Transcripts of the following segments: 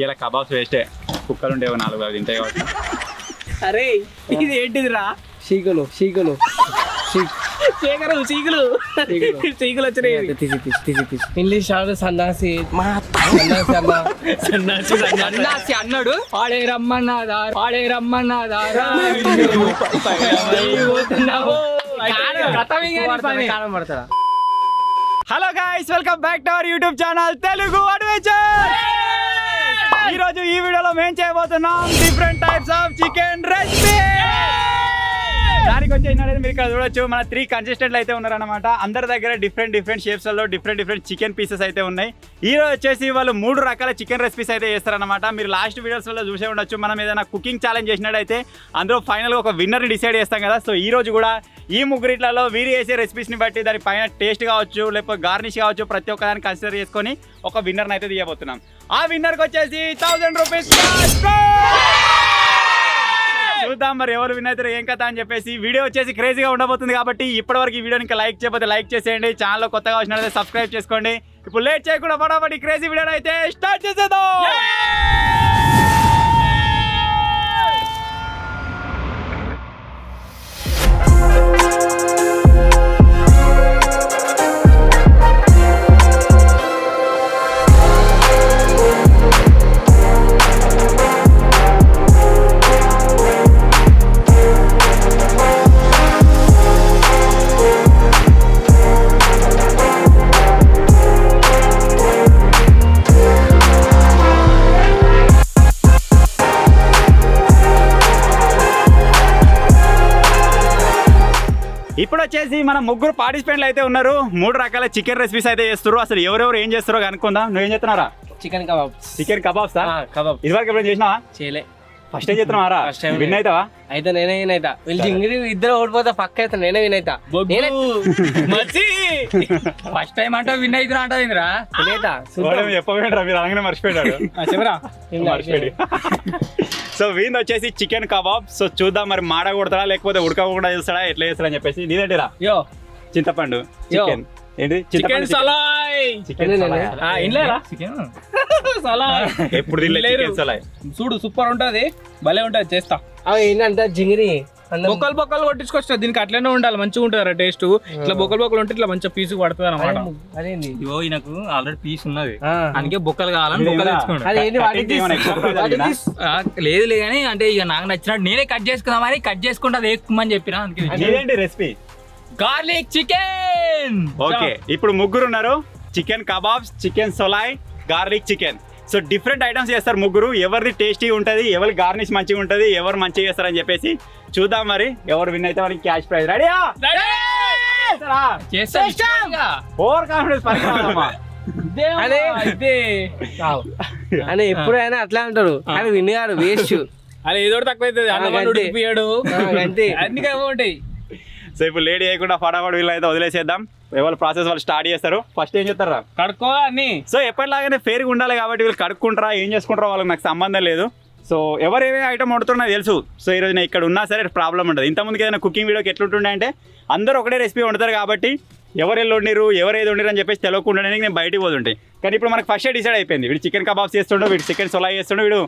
ఇలా కబాబ్స్ వేస్టే, కుక్కలు ఉండేవి 4 అవి తింటాయి కాబట్టి. అరే ఇది ఏంటిదిరా? చీకులు వచ్చినాయి. ఇంగ్లీష్ సన్నాసి సన్నాసి అన్నాడు. పాడే రమ్మన్నాదా hello guys, welcome back to our YouTube channel Telugu adventure. ఈ రోజు ఈ వీడియోలో మేము చేయబోతున్నాం different types of chicken recipe. దానికి వచ్చి ఏంటంటే మీరు ఇక్కడ చూడొచ్చు, మన 3 కంటెస్టెంట్లు అయితే ఉన్నారన్నమాట. అందరి దగ్గర డిఫరెంట్ షేప్స్ లో డిఫరెంట్ చికెన్ పీసెస్ అయితే ఉన్నాయి. ఈ రోజు వచ్చేసి వాళ్ళు 3 రకాల చికెన్ రెసిపీస్ అయితే చేస్తారన్నమాట. మీరు లాస్ట్ వీడియోస్ లో చూసే ఉండొచ్చు, మనం ఏదైనా కుకింగ్ ఛాలెంజ్ చేసినట్టయితే అందులో ఫైనల్ గా ఒక విన్నర్ ని డిసైడ్ చేస్తాం కదా. సో ఈ రోజు కూడా ఈ ముగ్గురిట్లలో వీరు చేసే రెసిపీస్ ని బట్టి దాని పైన టేస్ట్ కావచ్చు, లేకపోతే గార్నిష్ కావచ్చు, ప్రతి ఒక్కదాన్ని కన్సిడర్ చేసుకొని ఒక విన్నర్ అయితే తీయబోతున్నాం. ఆ విన్నర్ కి వచ్చేసి 1000 రూపీస్. చూద్దాం మరి ఎవరు విన్ అవుతారు ఏం కథ అని చెప్పేసి. వీడియో వచ్చేసి క్రేజీగా ఉండబోతుంది కాబట్టి ఇప్పటివరకు ఈ వీడియోని ఇంకా లైక్ చేయకపోతే లైక్ చేసేయండి. ఛానల్లో కొత్తగా వచ్చినట్లయితే సబ్స్క్రైబ్ చేసుకోండి. ఇప్పుడు లేట్ చేయకుండా ఫటాఫట్ క్రేజీ వీడియో అయితే స్టార్ట్ చేసేద్దాం. ఇప్పుడు వచ్చేసి మన 3 పార్టిసిపెంట్లు అయితే ఉన్నారు. 3 రకాల చికెన్ రెసిపీస్ అయితే చేస్తారు. అసలు ఎవరెవరు ఏం చేస్తారో కనుక్కుందాం. నువ్వేం చేస్తున్నారా? చికెన్ కబాబ్స్ కబాబ్ ఇదివరకు ఎప్పుడైం చేసినావా? చేయలే. ఫస్ట్ టైం చేస్తున్నారా? విన్ అవుతావా? అయితే నేనే వినైతా. వీళ్ళు ఇద్దరు ఓడిపోతా పక్క అయితే నేనే వినైతా. ఫస్ట్ టైం అంటే విన్ అవుతున్నా అంటదిరా. చెప్పబోయాడు మీరు అలాగే మర్చిపోయాడు. చెప్పరా మర్చిపోయాడు. సో వీన్ వచ్చేసి చికెన్ కబాబ్. సో చూద్దాం మరి మాడ కొడతాడా లేకపోతే ఉడకకుండా చేస్తాడా, ఎట్లా చేస్తాడా అని చెప్పేసి. నీదేంటిరా? చింతపండు చికెన్. ఏంటి? చికెన్ సలాయ్. ఎప్పుడు తినలేదు చికెన్ సలాయ్. చూడు సూపర్ ఉంటది, భలే ఉంటది. చేస్తా. అవి ఏంటంటే జింగిరి బొక్కలు కొట్టించుకొస్తా. దీనికి అట్లనే ఉండాలి, మంచిగా ఉంటుందా టేస్ట్. ఇట్లా బొక్కలు ఉంటే ఇట్లా మంచిగా పీసు పడుతుంది అనమాట. అదేంది ఈయనకు ఆల్రెడీ పీస్ ఉన్నది, అందుకే బొక్కలు కావాలని బొక్కలు తెచ్చుకోండి. లేదు కానీ అంటే ఇక నాకు నచ్చినట్టు నేనే కట్ చేసుకుందామని కట్ చేసుకుంటా అది ఎక్కుమని చెప్పిన. అందుకే రెసిపీ గార్లిక్ చికెన్. ఓకే, ఇప్పుడు 3 ఉన్నారు. చికెన్ కబాబ్స్, చికెన్ సొలాయ్, garlic chicken. So different items చేస్తారు 3. ఎవరిది టేస్టీ ఉంటుంది, ఎవరి గార్నిష్ మంచిగా ఉంటుంది, ఎవరు మంచిగా చేస్తారని చెప్పేసి చూద్దాం. మరి ఎవరు విన్ అయితే వాళ్ళకి క్యాష్ ప్రైజ్. రెడీయా? ఓవర్ కాన్ఫిడెన్స్ అని ఎప్పుడైనా అట్లా అంటారు. అని వినగాడు వేస్ట్. అది ఏదో తక్కువ అవుతుంది, అంతే అన్ని ఉంటాయి. సో ఇప్పుడు లేడీ చేయకుండా ఫటాఫట్ వీళ్ళు అయితే వదిలేసేద్దాం. ఎవరు ప్రాసెస్ వాళ్ళు స్టార్ట్ చేస్తారు. ఫస్ట్ ఏం చేస్తారా? కడుక్కోవాలని. సో ఎప్పటిలాగానే ఫేర్గా ఉండాలి కాబట్టి వీళ్ళు కడుక్కుంటారా ఏం చేసుకుంటారో వాళ్ళకి నాకు సంబంధం లేదు. సో ఎవరు ఏమే ఐటమ్ వండుతారో నాకు తెలుసు. సో ఈరోజు నేను ఇక్కడ ఉన్నా సరే ప్రాబ్లం ఉండదు. ఇంతకుముందుకు ఏదైనా కుకింగ్ వీడియోకి ఎట్లుంటుండే అంటే అందరూ ఒకటే రెసిపీ వండుతారు కాబట్టి ఎవరు ఎల్లు వండిరు ఎవరు ఏది వండిరు అని చెప్పేసి తెలియకుండా నేను బయటికి పోతుంటాయి. కానీ ఇప్పుడు మనకు ఫస్ట్ డిసైడ్ అయిపోయింది, వీడు చికెన్ కబాబ్స్ చేస్తుండో, వీడు చికెన్ సొలాయ్ చేస్తుండో, వీడు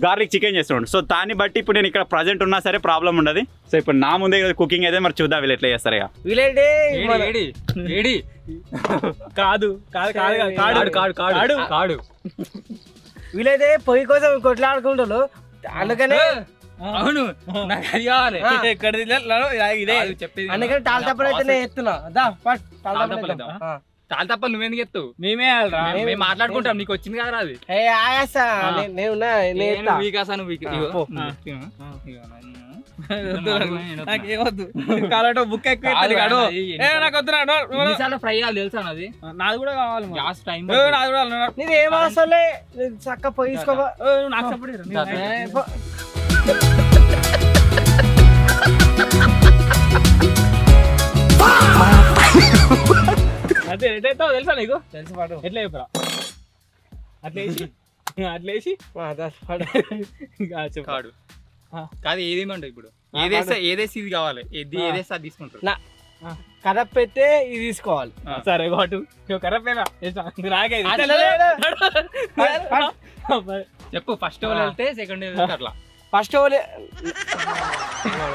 గార్లిక్ చికెన్ చేస్తుండు. సో దాన్ని బట్టి ఇప్పుడు నేను ఇక్కడ ప్రజెంట్ ఉన్నా సరే ప్రాబ్లం ఉండదు. సో ఇప్పుడు నా ముందే కుకింగ్ అయితే మరి చూద్దాం వీళ్ళు ఎట్లా చేస్తారు. కాదు వీళ్ళైతే పొయ్యి కోసం కొట్లాడుకుంటారు. అందుకనే అవును నాకు అది కావాలి. అందుకని తాళ తప్పలు అయితే నేను ఎత్తున్నా. చాలా తప్ప నువ్వెందుకు ఎత్తు? మేమే మాట్లాడుకుంటాం. నీకు వచ్చింది కదా అది. బుక్ ఎక్కువ ఫ్రై అవ్వాలి తెలుసా? నాది నాది కూడా కావాలి. గ్యాస్ టైం నీది ఏం అవసరం చక్క పోయి తీసుకోవా. నాకు సపోర్ట్ అదే ఎట్లయితే తెలుసా నీకు? తెలుసు పాటు ఎట్లా చెప్పరా? అట్లేసి కాడు కాదు ఏదేమంట. ఇప్పుడు ఏదేసి ఇది కావాలి, ఏదేసి అది తీసుకుంటారు. కరప్ అయితే ఇది తీసుకోవాలి. సరే కాటు కరప్ చెప్పు ఫస్ట్ ఓవర్ వెళ్తే సెకండ్ వెళ్తే అట్లా ఫస్ట్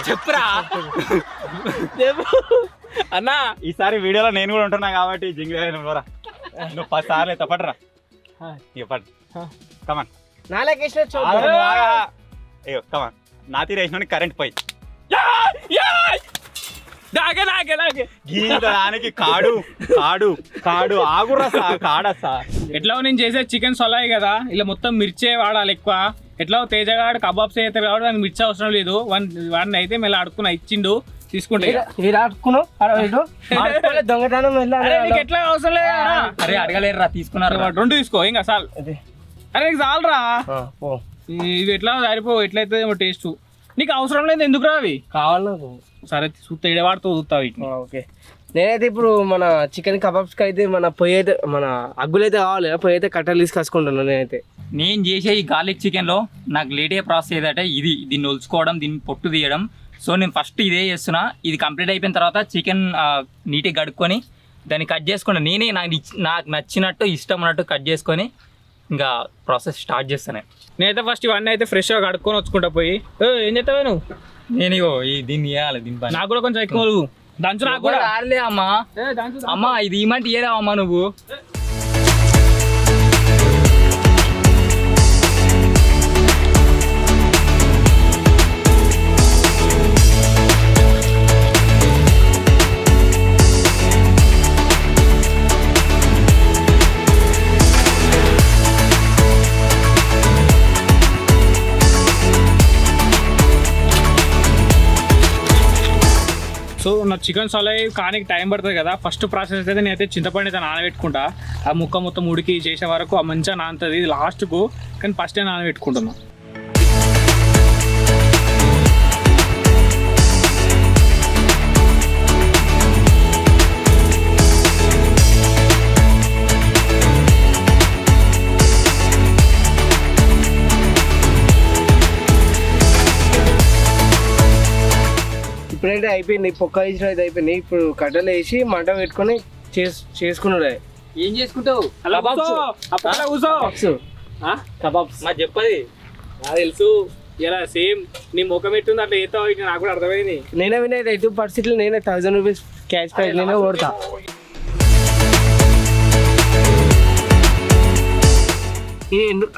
చెప్పురా. అన్నా ఈసారి వీడియోలో నేను కూడా ఉంటున్నా కాబట్టి జింగిల్ నువ్వు 10 సార్లు తప్పట్రా ఇక పడు కమాన్ నాలుగేసిన అయ్యో కమాన్ నా తీరు వేసిన కరెంట్ పోయి గీత దానికి కాడు కాడు కాడు ఆగురా సార్ కాడా సార్. ఎట్లా నేను చేసే చికెన్ సొలాయి కదా ఇలా మొత్తం మిర్చే వాడాలి ఎక్కువ. ఎట్లా తేజగాడు కబాబ్స్ అవుతారు కాబట్టి నాకు మిర్చి అవసరం లేదు. వాడిని అయితే మళ్ళీ అడుక్కున్నా ఇచ్చిండు తీసుకుంటే దొంగతనం ఎట్లా అవసరం లేదు. అరే అడగలేరురా తీసుకున్నారు 2 తీసుకో ఇంకా చాలు. అరే నీకు చాలరా ఇవి ఎట్లా సరిపో ఎట్లయితే టేస్ట్ నీకు అవసరం లేదు ఎందుకు రా అవి కావాలి నాకు. సరే చూస్తా ఇడవాడుతూ చూస్తావు వీటిని. ఓకే నేనైతే ఇప్పుడు మన చికెన్ కబాబ్స్కి అయితే మన పొయ్యి అయితే మన అగ్గులు అయితే కావాలి పొయ్యి అయితే కట్టెలు తీసుకొచ్చుకుంటున్నాను నేనైతే. నేను చేసే ఈ గార్లిక్ చికెన్లో నాకు లేట్ అయ్యే ప్రాసెస్ ఏదంటే దీన్ని ఒలుచుకోవడం దీన్ని పొట్టు తీయడం. సో నేను ఫస్ట్ ఇదే చేస్తున్నా. ఇది కంప్లీట్ అయిపోయిన తర్వాత చికెన్ నీట్గా కడుక్కొని దాన్ని కట్ చేసుకుని నేనే నాకు నచ్చినట్టు ఇష్టం ఉన్నట్టు కట్ చేసుకొని ఇంకా ప్రాసెస్ స్టార్ట్ చేస్తాను. నేనైతే ఫస్ట్ ఇవన్నీ అయితే ఫ్రెష్గా కడుక్కొని వచ్చుకుంటా పోయి. ఏం చేస్తావా నువ్వు? నేను దీన్ని చేయాలి దీని పని. నాకు కూడా కొంచెం ఎక్కువ దంచు. నాకు కూడా రాలే అమ్మా. అమ్మా ఇది ఇమంటే ఇయ్యలేవు అమ్మా నువ్వు. సో నా చికెన్ సొలై కానీ టైం పడుతుంది కదా. ఫస్ట్ ప్రాసెస్ అయితే నేనైతే చింతపండు అయితే నానబెట్టుకుంటా. ఆ ముక్క మొత్తం ఉడికి చేసే వరకు ఆ మంచిగా నానుతుంది లాస్ట్కు. కానీ ఫస్టే నానబెట్టుకుంటున్నా. ఇప్పుడైతే అయిపోయింది పొక్క వేసిన అయితే అయిపోయింది. ఇప్పుడు కట్టెలు వేసి మంట పెట్టుకొని చేసుకున్నాడు. ఏం చేసుకుంటావు? కబాబ్స్ నాకు చెప్పది నాకు తెలుసు. ఇలా సేమ్ నీ ముఖం ఎట్టుంది అట్లా ఏతావు ఇక నాకు కూడా అర్థమైంది. నేనే వినేది 82% నేనే 1000 రూపీస్ క్యాష్ ప్రైజ్ నేనే ఓడతా.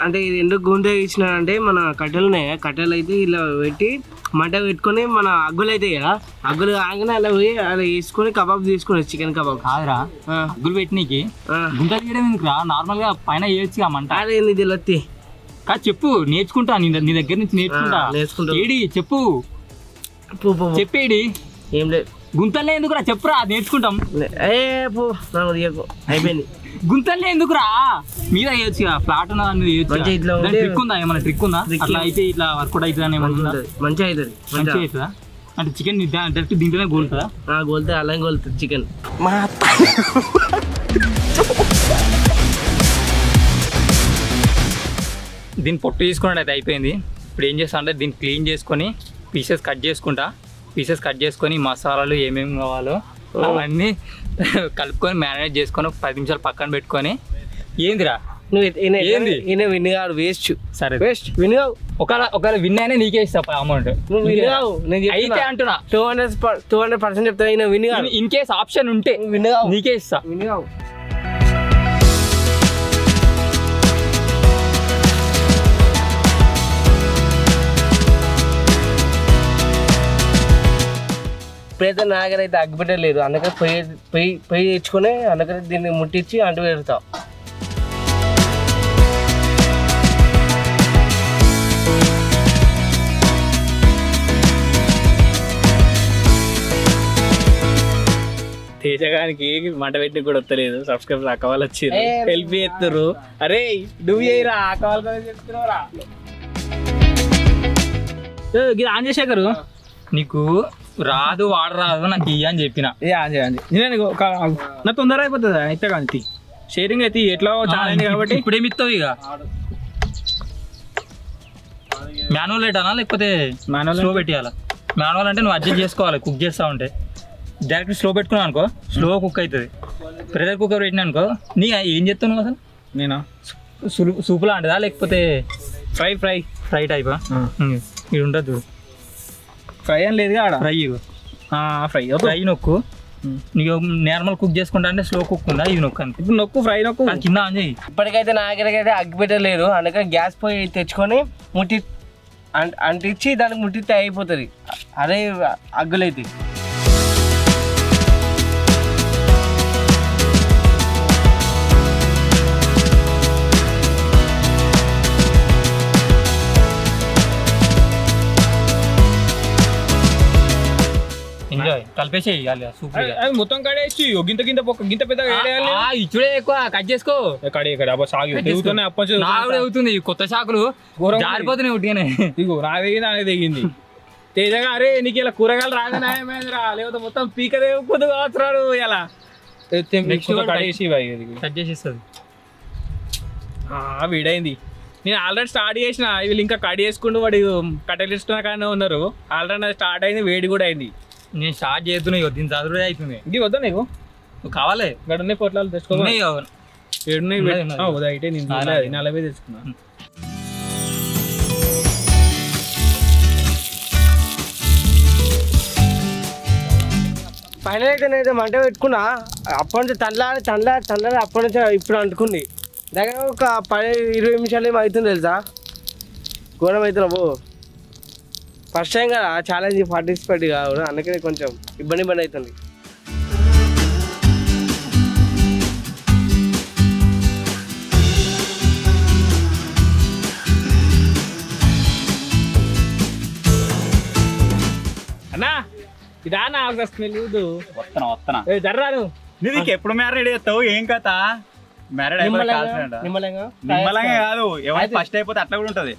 ఇది ఎందుకు గుంత ఇచ్చినానంటే మన కట్టెలు ఉన్నాయి కట్టెలు అయితే ఇలా పెట్టి మంట పెట్టుకొని మన అగ్గులు అయితే కదా అగ్గులు ఆగానే అలా పోయి అలా వేసుకొని కబాబ్ తీసుకుని చికెన్ కబాబ్ కాదురా అగ్గులు పెట్టినకి గుంత తీయడం ఎందుకురా? నార్మల్ గా పైన వేయచ్చు మంట. అదే నీది లత్తి కాదు చెప్పు నేర్చుకుంటా నీ దగ్గర నుంచి నేర్చుకుంటా. ఏడి చెప్పు చెప్పేడి. ఏం లేదు గుంతలే ఎందుకురా చెప్పురా నేర్చుకుంటాం. అయిపోయింది గుంతలే ఎందుకురా మీద వేయచ్చు ఫ్లాట్ ఉన్న ట్రిక్ ఉందా? ఏమన్నా ట్రిక్ ఉందా? అట్లా అయితే ఇట్లా వర్కౌట్ అవుతుందా? మంచిగా అవుతుంది మంచిగా అవుతుందా? అంటే చికెన్ డైరెక్ట్ దీంట్లోనే గోలుతుందా? గోలుతుంది అలాగే గోలుతుంది చికెన్. దీన్ని పొట్టు తీసుకున్నట్టు అయితే అయిపోయింది. ఇప్పుడు ఏం చేస్తా అంటే దీన్ని క్లీన్ చేసుకొని పీసెస్ కట్ చేసుకొని మసాలాలు ఏమేమి కావాలో అవన్నీ కలుపుకొని మ్యారినేట్ చేసుకొని 10 నిమిషాలు పక్కన పెట్టుకొని. ఏందిరా నువ్వు విన్గాడు వేస్ట్. సరే వేస్ట్ విన్గావు. ఒకవేళ విన్ అయినా నీకే ఇస్తా అమౌంట్. నువ్వు విన్గావు అయితే అంటున్నా 200% చెప్తా. విన్గాడు ఇన్ కేస్ ఆప్షన్ ఉంటే విన్గావు నీకే ఇస్తా. విన్గావు ఇప్పుడైతే నాగరైతే అగ్గిపెట్టలేదు అందుకని పొయ్యి తెచ్చుకొని అందుకని దీన్ని ముట్టించి అంటు పెడతాం. తేజగానికి మంట పెట్టి కూడా వస్తలేదు. సబ్స్క్రైబర్ అక్క వాళ్ళు వచ్చారు హెల్ప్ చేస్తారు. అరే నువ్వు చేయరా అక్క వాళ్ళు చెప్తున్నావురా. ఇది ఆన్ చేసాకరు నీకు రాదు వాడరాదు నాకు ఇయ్య అని చెప్పిన. నా తొందర అయిపోతుంది అయితే కానీ షేరింగ్ అయితే ఎట్లా చాలా అయింది కాబట్టి. ఇప్పుడేమి ఇస్తావు ఇక మాన్యువల్ పెట్టాలా లేకపోతే స్లో పెట్టేయాలా? మాన్యువల్ అంటే నువ్వు అడ్జస్ట్ చేసుకోవాలి. కుక్ చేస్తా ఉంటే డైరెక్ట్ స్లో పెట్టుకున్నావు అనుకో స్లో కుక్ అవుతుంది. ప్రెషర్ కుక్కర్ పెట్టినా అనుకో నీ ఏం చెప్తావు నువ్వు అసలు? నేను సూపు లాంటిదా లేకపోతే ఫ్రై ఫ్రై ఫ్రై టైపా ఇది ఉండదు ఫ్రై అని లేదు ఆడ ఫ్రై ఫ్రై ఫ్రై నొక్కు నీకు నార్మల్ కుక్ చేసుకుంటా అంటే స్లో కుక్ ఉందా ఇది నొక్కు అంతే ఇప్పుడు నొక్కు ఫ్రై నొక్కు కింద ఆన్ చేయి ఇప్పటికైతే నా దగ్గరైతే అగ్గి పెట్టలేదు, అందుకని గ్యాస్ పొయ్యి తెచ్చుకొని అంటించి దానికి ముట్టితే అయిపోతుంది. అదే అగ్గులైతే ఎంజాయ్ కలిపేసి సూపర్ అది మొత్తం కడేసి గింత గింత పొక్క గింత పెద్ద ఇచ్చుడే ఎక్కువ కట్ చేసుకో కడే ఇక్కడ అబ్బా సాగి తెగుతున్నాయి అప్పచ్చు అవుతుంది కొత్త షాకులు జారిపోతున్నాయి ఉట్టిగానే. ఇగో నా తెగింది అనే తెగింది తేజగా. అరే నీకు ఇలా కూరగాయలు రాగానేరా లేకపోతే మొత్తం పీకదే కొద్ది కావచ్చురాడు ఇలా కడేసి కట్ చేసేస్తుంది. వీడైంది. నేను ఆల్రెడీ స్టార్ట్ చేసిన, వీళ్ళు ఇంకా కట్ చేసుకుంటూ వాడు కట్టెలు ఇస్తున్నా కానీ ఉన్నారు. ఆల్రెడీ అది స్టార్ట్ అయింది, వేడి కూడా అయింది. నేను స్టార్ట్ చేస్తున్నా దీని చదువుడే అవుతుంది. ఇది వద్దా నీకు కావాలి గడున్నాయి పొట్లాలు తెచ్చుకోవాలి. అయితే నేను 40 తెచ్చుకున్నా. ఫైనల్ అయితే నేనైతే మంట పెట్టుకున్నా. అప్పటి నుంచి తనలాడి అప్పటి నుంచి ఇప్పుడు అంటుకుంది. దగ్గర ఒక 10-20 నిమిషాలు ఏమో అవుతుంది తెలుసా. ఘోరం అవుతున్నా బో. ఫస్ట్ టైం కదా ఛాలెంజ్ పార్టిసిపేట్ కాదు, అందుకనే కొంచెం ఇబ్బంది అవుతుంది. అన్నా ఇదా నా స్మెల్ వస్తున్నా జర్రాను నీకు ఎప్పుడు మ్యారేడ్ చేస్తావు ఏం కథ? మ్యారేడ్ అయిపోతే నిమ్మలంగా కాదు, ఎవరు ఫస్ట్ అయిపోతే అట్లా కూడా ఉంటది.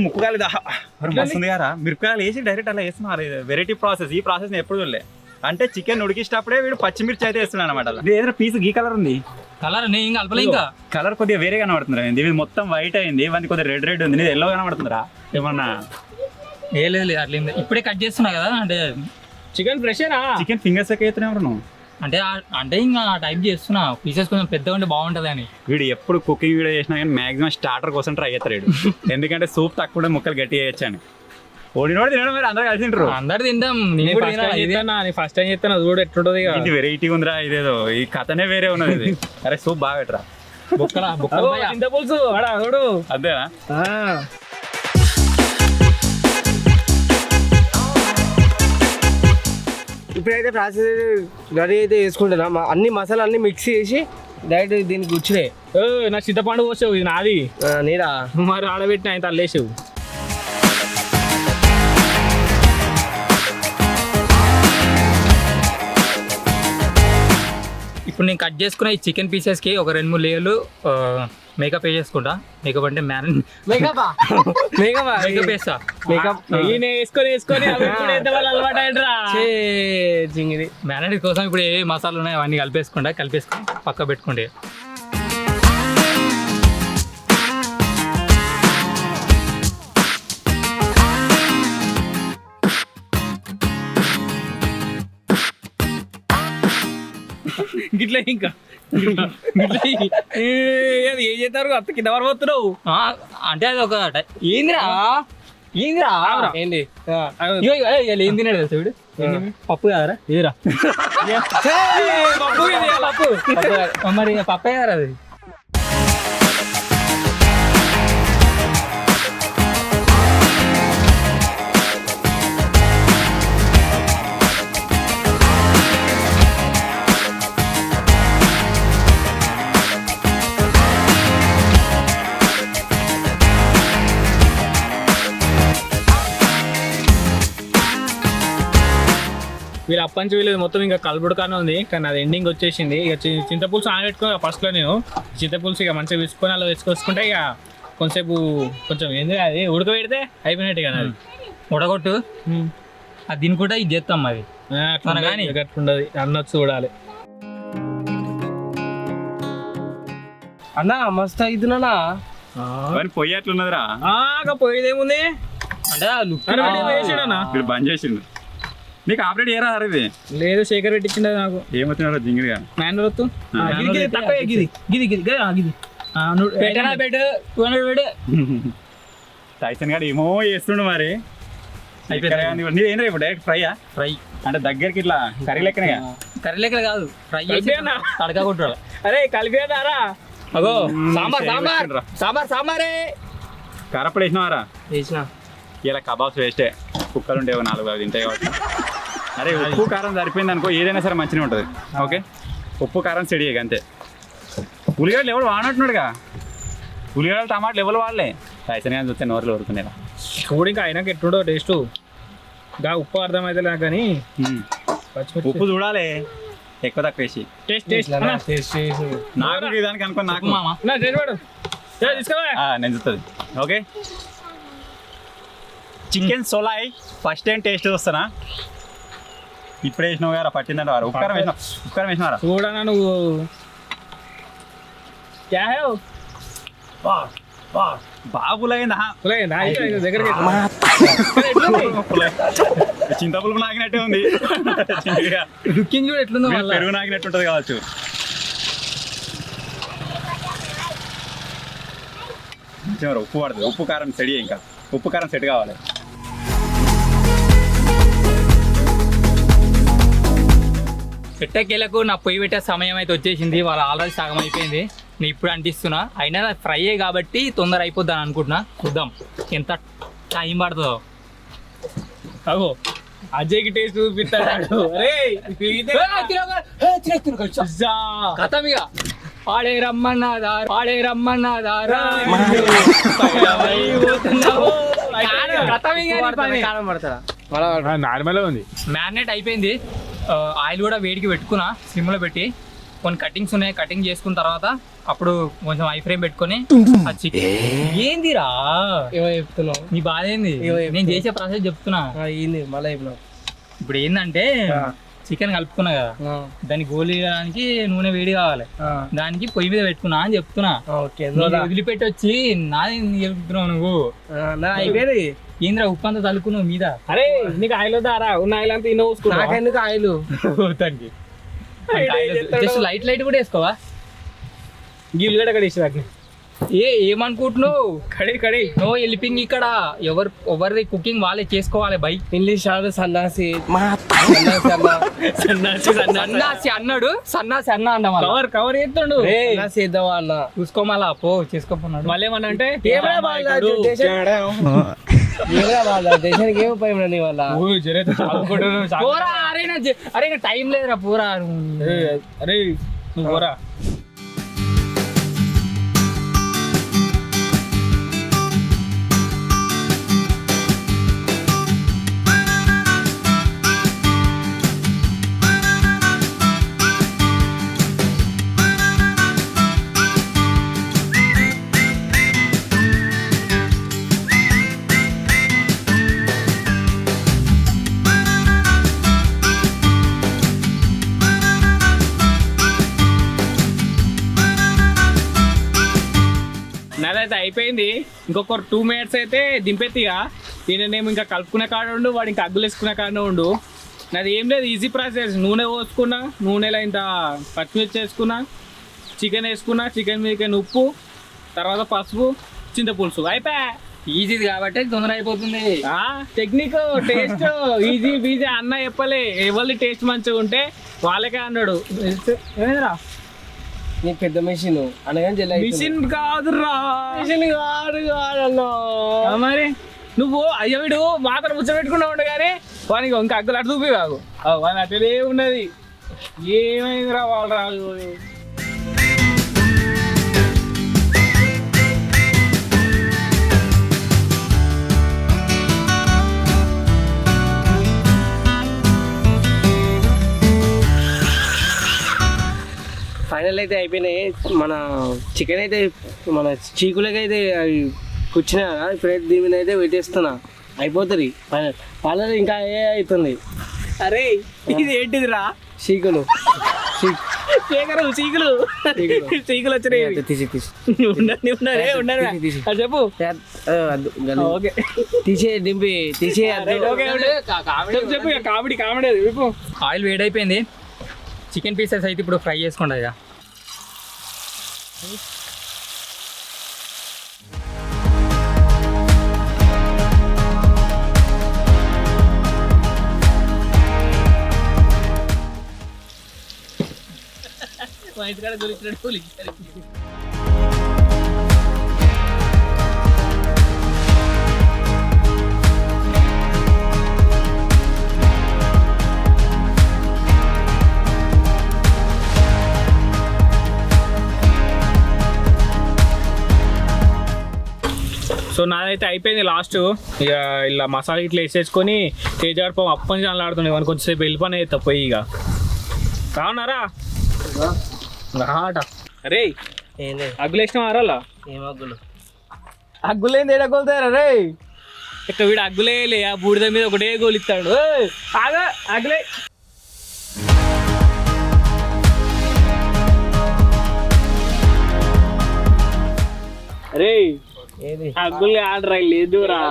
ముక్కుగాలి వస్తుంది కదా, మిరపకాయలు వేసి డైరెక్ట్ అలా వేస్తున్నారు. Variety process. ఈ ప్రాసెస్ ఎప్పుడు చూడలే. అంటే చికెన్ ఉడికిస్తేప్పుడే వీడు పచ్చిమిర్చి అయితే వేస్తున్నాడు అనమాట. ఏదైనా పీస్ గీ కలర్ ఉంది, కలర్ ఇంకా అల్పలే ఇంకా కలర్ కొద్దిగా వేరే కనబడుతుంది. ఇది మొత్తం వైట్ అయింది, ఇవన్నీ కొద్దిగా రెడ్ ఉంది, ఇది ఎల్లో కనబడుతుందిరా. ఏమన్నా ఏ లేదు అట్లా ఇప్పుడే కట్ చేస్తున్నా కదా. అంటే చికెన్ ఫ్రెష్ చికెన్ ఫింగర్స్ ఎక్క అవుతున్నావు నువ్వు. అంటే ఇంకా టైప్ చేస్తున్నా, పీసెస్ కొంచెం పెద్దగా ఉంటే బాగుంటది అని. వీడు ఎప్పుడు కుకింగ్ వీడియో చేసినా కానీ మాక్సిమం స్టార్టర్ కోసం ట్రై చేస్తాడు. ఎందుకంటే సూప్ తక్కువ ముక్కలు గట్టి చేయొచ్చు అని. ఓడినోడు తినడం మీరు అందరూ కలిసి తింటారు. అందరు తిందాం. ఫస్ట్ టైం చెప్తాను అది కూడా ఎట్లుంటది. ఇది వెరైటీ ఉందిరా, ఇదేదో ఈ కథనే వేరే ఉన్నది. ఇది అరే సూప్ బాగా పెట్టరా. చింత పులుసు చూడు అంతేనా? ఇప్పుడైతే ప్రాసెస్ రెడీ అయితే వేసుకుంటున్నా. అన్ని మసాలా అన్ని మిక్స్ చేసి డైరెక్ట్ దీనికి కూర్చునే. నాకు చింతపండు పోసావు, ఇది నాది. నీరా మరి ఆడబెట్టిన ఆయన తల్లేసావు. ఇప్పుడు నేను కట్ చేసుకున్న ఈ చికెన్ పీసెస్కి ఒక 2-3 లేయర్లు మేకప్ వేసేసుకుంటా. మేకప్ అంటే మేకప్ వేస్తా. వేసుకొని మ్యారినేట్ కోసం ఇప్పుడు ఏ మసాలాలు ఉన్నాయో అవన్నీ కలిపేసుకొని పక్క పెట్టుకుంటే. గిట్లా ఇంకా ఏం చేస్తారు అత్త కింద పడిపోతున్నావు. అంటే అది ఒక ఏందిరా ఏంటి ఏం తిన్నాడు తెలుసా వీడు? పప్పు కాదరా ఏరా పప్పు మరి పప్పే కాదు అది. వీళ్ళు అప్పంచి వీళ్ళు మొత్తం ఇంకా కలుపుడుకానే ఉంది, కానీ అది ఎండింగ్ వచ్చేసింది. ఇక చింతపులుసు ఆనబెట్టుకో ఫస్ట్లో నేను చింతపులుసు ఇక మంచిగా వేసుకొని అలా వేసుకొచ్చుకుంటే ఇక కొంచెం ఏంది అది ఉడకబెడితే అయిపోయినట్టు కదా. అది ఉడగొట్టు అది దీని కూడా ఇది చేస్తాం. అది కానీ గట్టుండదు అన్నొచ్చు చూడాలి. అన్నా మస్తు అవుతున్నా పొయ్యి అట్లున్నదిరా. పోయేదేముంది అంటే బంద్ చేసిండు. నీకు ఆపరేట్ చేయరా సార్ ఇది? లేదు శేఖర్ పెట్టించింది నాకు. ఏమవుతున్నారో జింగిరిగా. మ్యాన్ వత్తు తక్కువ గిది టైసన్ గారు ఏమో చేస్తుండు మరి. అయిపోయింది. ఏం రేపు డైరెక్ట్ ఫ్రైయా? ఫ్రై అంటే దగ్గరికి ఇట్లా కర్రీ లెక్కనే. కర్రీ లెక్క కాదు, ఫ్రై కలిపేనా? తడకా కొట్టాలి. అరే కలిపేదారా? అగో సాంబారే. కరపడి వేసినవారా? వేసిన ఇలా కబాబ్స్ వేస్టే, కుక్కలు ఉండేవి 4 అవి తింటాయి కాబట్టి. అరే ఉప్పు కారం సరిపోయింది అనుకో, ఏదైనా సరే మంచిగా ఉంటుంది. ఓకే, ఉప్పు కారం సెడియగా అంతే. ఉల్లిగడ్డలు ఎవరు వాడినట్టున్నాడుగా, ఉల్లిగడ్డలు టమాటాలు ఎవరు వాడలే. టైసన్ కానీ చూస్తే నోరులో ఊరుకునేలా. చూడు ఇంకా అయినాక ఎట్లుండో టేస్ట్. గా ఉప్పు అర్థమైతే లేదు కానీ ఉప్పు చూడాలి, ఎక్కువ తక్కువ వేసి. టేస్ట్ నాకు దానికి అనుకో, నాకు మామ నేను చూస్తుంది. ఓకే, చికెన్ సోలాయ్ ఫస్ట్ టైం టేస్ట్ చూస్తానా. ఇప్పుడే వేసినావు గారా, పట్టిందంట వారు. ఉప్కారం వేసినారా? చూడనా నువ్వు బాబులైందా? దగ్గరికి చింతపులుపు నాకినట్టే ఉంది. లుకింగ్ కూడా ఎట్లుందో పెరుగు నాకినట్టు ఉంటుంది కావచ్చు. ఉప్పు పడుతుంది, ఉప్పు కారం సెడి. ఇంకా ఉప్పు కారం సెట్ కావాలి. పెట్టకేలకు నా పొయ్యి పెట్టే సమయం అయితే వచ్చేసింది. వాళ్ళు ఆల్రెడీ సగం అయిపోయింది, నేను ఇప్పుడు అంటిస్తున్నా. అయినా ఫ్రైయే కాబట్టి తొందర అయిపోద్ది అని అనుకుంటున్నా. చూద్దాం ఎంత టైం పడుతుందో. అగో అజయ్కి టేస్ట్ చూపిస్తాడు. కథమిగా పాడే రమ్మన్నాదారా కారం పడతారా? నార్మల్ ఉంది. మ్యారినేట్ అయిపోయింది. ఆయిల్ కూడా వేడికి పెట్టుకున్నా, సిమ్లో పెట్టి. కొన్ని కటింగ్స్ ఉన్నాయి, కటింగ్ చేసుకున్న తర్వాత అప్పుడు కొంచెం ఐ ఫ్రేమ్ పెట్టుకొని ఏందిరా ఏమో చెప్తున్నావు, నీ బాధ ఏంది? నేను చేసే ప్రాసెస్ చెప్తున్నా. మళ్ళీ చెప్పినావు. ఇప్పుడు ఏంటంటే చికెన్ కలుపుకున్నా కదా, దాన్ని గోలియడానికి నూనె వేడి కావాలి. దానికి పొయ్యి మీద పెట్టుకున్నా అని చెప్తున్నా. వదిలిపెట్టి వచ్చి నాది చెప్తున్నావు నువ్వు. అయిపోయింది. ఏంద్రా ఉప్పు అంతా తలుకున్నావు మీద. అరే నీకు ఆయిల్ వద్దారా? ఉన్న ఆయిల్ అంతా ఇన్నోసుకున్నా. నాకెందుకు ఆయిల్? జస్ట్ లైట్ కూడా వేసుకోవా? గిల్లు కూడా కడిగి ఏమనుకుంటున్నావు? కడి నో హెల్పింగ్ ఇక్కడ. ఎవరిది కుకింగ్ వాళ్ళే చేసుకోవాలి. బై ఇంగ్లీష్ సన్నాసి అన్నాడు, సన్నాసి అన్న అన్న కవర్ చేస్తుండు. చేద్దామా అన్న? చూసుకోమలా పో, చేసుకోమన్నాడు. మళ్ళీ ఏమన్నా అంటే దేశానికి ఏం ఉపయోగం నీ వల్ల? పోరా, అరే టైం లేదురా, పోరా. అరే నువ్వు పోరా. నాదైతే అయిపోయింది. ఇంకొక 2 minutes అయితే దింపెత్తిగా. ఈయనేమో ఇంకా కలుపుకునే కాడ ఉండు, వాడు ఇంకా అగ్గులు వేసుకునే కాడ ఉండు. నాది ఏం లేదు, ఈజీ ప్రాసెస్. నూనె పోసుకున్నా, నూనెలో ఇంత పచ్చిమిర్చి వేసుకున్నా, చికెన్ వేసుకున్నా, చికెన్ మీద ఉప్పు, తర్వాత పసుపు, చింతపులుసు, అయిపోయా. ఈజీ కాబట్టి తొందర అయిపోతుంది. టెక్నిక్ టేస్ట్ ఈజీ బీజీ అన్న చెప్పలే. ఎవరి టేస్ట్ మంచిగా ఉంటే వాళ్ళకే అన్నాడు. ఏమైందిరా? నీ పెద్ద మెషిన్ అనగానే మిషన్ కాదురా, మిషన్ కాదన్నా. మరి నువ్వు అయ్యవిడు మాత్రం ముచ్చబెట్టుకున్నా ఉండే కానీ వానికి ఇంకా అగ్గులు అటు చూపి కాదు, వాని అట్లే ఉన్నది. ఏమైందిరా వాళ్ళు రాదు. ఫైనల్ అయితే అయిపోయినాయి. మన చికెన్ అయితే మన చీకులకి అయితే అవి కూర్చున్నా కదా, ఇప్పుడైతే దీని మీద అయితే పెట్టేస్తున్నా. అయిపోతుంది ఫైనల్. ఫైనల్ ఇంకా అవుతుంది. అరే ఇది ఏంటిదిరా? చీకులు శేఖర్ సీకులు సీకులు వచ్చినాయి. తీసి తీసి చెప్పు. ఓకే తీసే దింపి తీసే చెప్పు. కామెడీ కామెడీ చెప్పు. ఆయిల్ వేడైపోయింది. చికెన్ పీసెస్ అయితే ఇప్పుడు ఫ్రై చేసుకోండి ఇక. సో నాదైతే అయిపోయింది లాస్ట్. ఇక ఇలా మసాలా ఇట్లా వేసేసుకొని తేజాడపం అప్పని ఆడుతున్నాయి. మనకు కొంచెంసేపు వెళ్ళిపోయి తప్పయి. ఇక కావునారా అరే అగ్గులు వేసినా మారాలా? ఏం అగ్గులు? అగ్గులేంది ఏడగోలుతారా రే? ఇక వీడు అగ్గులేలే, ఆ బూడిద మీద ఒకటే గోలిస్తాడు. ఆగా అగ్గులే. అరే అగ్గులు ఆడరా లేదురా.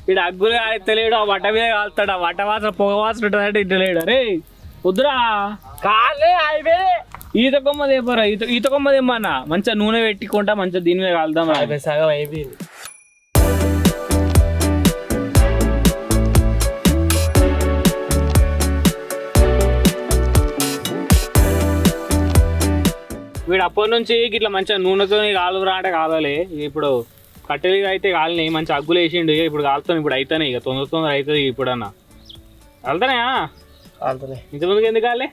వీడు అగ్గులు ఆడతలేడు, ఆ వట మీద కాలుతాడు. ఆ వట వాసన పొగ వాసన ఉంటుందంటే ఇంటలేడు. అరే వద్దురా కాలే అయిపోయి. ఈత కొమ్మ తెప్పరా, ఈత కొమ్మ తెమ్మన్నా. మంచిగా నూనె పెట్టుకుంటా, మంచిగా దీని మీద కాలుదాం. సగం అయిపోయింది. వీడు అప్పటి నుంచి ఇట్లా మంచిగా నూనెతో కాలురా అంటే కావాలి. ఇప్పుడు కట్టెలు అయితే కాలినాయి, మంచి అగ్గులు వేసిండు. ఇప్పుడు కాలుతాం. ఇప్పుడు అయితేనే ఇక తొందర తొందర అవుతుంది. ఇప్పుడన్నా కాలుతానయా? ఇంతమందికి ఎందుకు కాలే?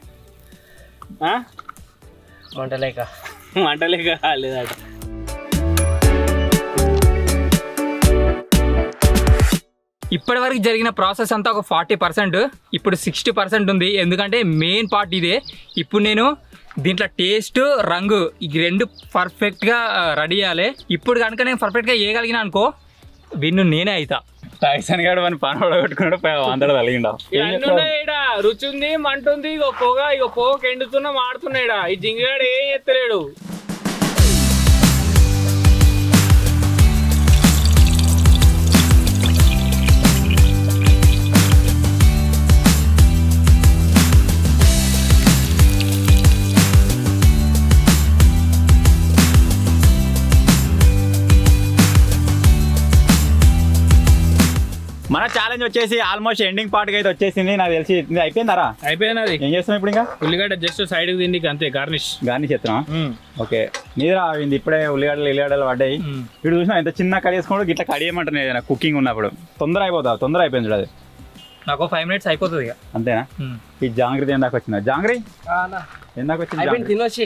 వంటలేక కాలేదు. ఇప్పటి వరకు జరిగిన ప్రాసెస్ అంతా ఒక 40%. ఇప్పుడు 60% ఉంది. ఎందుకంటే మెయిన్ పార్ట్ ఇదే. ఇప్పుడు నేను దీంట్లో టేస్ట్, రంగు ఈ రెండు పర్ఫెక్ట్గా రెడీ చేయాలి. ఇప్పుడు కనుక నేను పర్ఫెక్ట్గా వేయగలిగిన అనుకో, విన్ను నేనే అవుతా. టైసన్ గారు అని పని పడగొట్టుకున్నాడు, అందరూ తలిగిండా. రుచి ఉంది, మంట ఉంది. ఇక పొగ ఎండుతున్నా మాడుతున్నాడా. ఈ జింగిగాడు ఏం ఎత్తలేడు. మన ఛాలెంజ్ వచ్చేసి ఆల్మోస్ట్ ఎండింగ్ పార్ట్ అయితే వచ్చేసింది. నాకు తెలిసి అయిపోయిందారా? అయిపోయింది. అది ఏం చేస్తాం ఇప్పుడు? ఇంకా ఉల్లిగడ్డ జస్ట్ సైడ్ తిండికి అంతే, గార్నిష్ చేస్తున్నాం. ఓకే, నీరా అయింది. ఇప్పుడే ఉల్లిగడ్డలు పడ్డాయి. ఇప్పుడు చూసినా ఎంత చిన్న కడి వేసుకోవడం ఇట్లా కడియమంటున్నాయి ఏదైనా కుకింగ్ ఉన్నప్పుడు. తొందర అయిపోయింది చూడదు. నాకు 5 minutes అయిపోతుంది ఇక. అంతేనా? ఈ జాంగ్రీ ఎందాక వచ్చిందా? జాంగ్రీ ఎందాక వచ్చింది? తినొచ్చి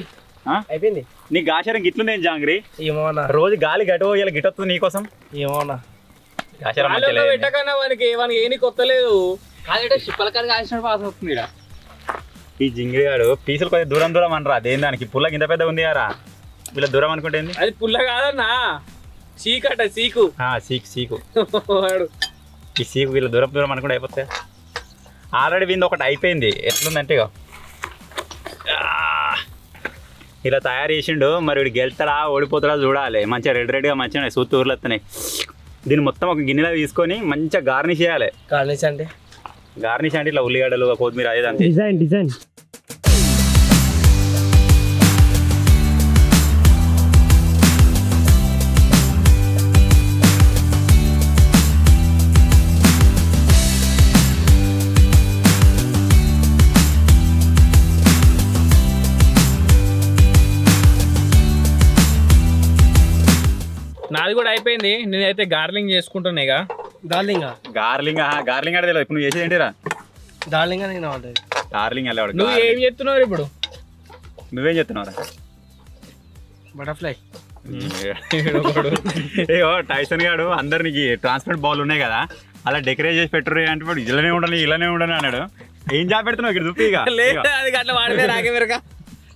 అయిపోయింది. నీ గాచారం గిట్లుంది జాంగ్రీ. ఏమోనా రోజు గాలి గటో ఇలా గిట్టొస్తుంది నీకోసం. ఏమోనా పెట్టకన్నా వానికి ఏని కొత్తలేదు. షిప్పల కాడ కాల్చినట్టు వాసన వస్తుంది ఇక్కడ. ఈ జింగిరి గాడు పీసులు కొద్దిగా దూరం అనరా. దేని దానికి పుల్ల ఇంత పెద్ద ఉంది కదా, వీళ్ళ దూరం అనుకుంటే అది పుల్ల కాదన్నా, సీకట సీకు. సీకు ఈ సీకు వీళ్ళ దూరం అనుకుంటే అయిపోతే. ఆల్రెడీ వీంది ఒకటి అయిపోయింది. ఎట్లుందంటే ఇలా తయారు చేసిండు. మరి వీడు గెలుతాడా ఓడిపోతాడా చూడాలి. మంచిగా రెడ్గా మంచిగా సూత్తు ఊర్లు వస్తున్నాయి. దీన్ని మొత్తం ఒక గిన్నెలో తీసుకొని మంచిగా గార్నిష్ చేయాలి. గార్నిష్ అంటే ఇట్లా ఉల్లిగడ్డలు, కొత్తిమీర అదేదంతే. డిజైన్ నాది కూడా అయిపోయింది. నేనైతే గార్లింగ్ చేసుకుంటున్నా. ఇక గార్లింగ్ అంటే తెలియదు. ఇప్పుడు నువ్వు చేసేది ఏంటిరా? డార్లింగ్ నేను ఆల్రెడీ డార్లింగ్ అలా. నువ్వు ఏం చెప్తున్నావు ఇప్పుడు? నువ్వేం చెప్తున్నావురా? బటర్ఫ్లై. ఏవో టైసన్ గాడు అందరికి ట్రాన్స్పరెంట్ బౌల్ ఉన్నాయి కదా, అలా డెకరేట్ చేసి పెట్టరు అంటే వాడు ఇలానే ఉండని అన్నాడు. ఏం జాబ్ పెడుతున్నావు ఇక్కడ చూపి.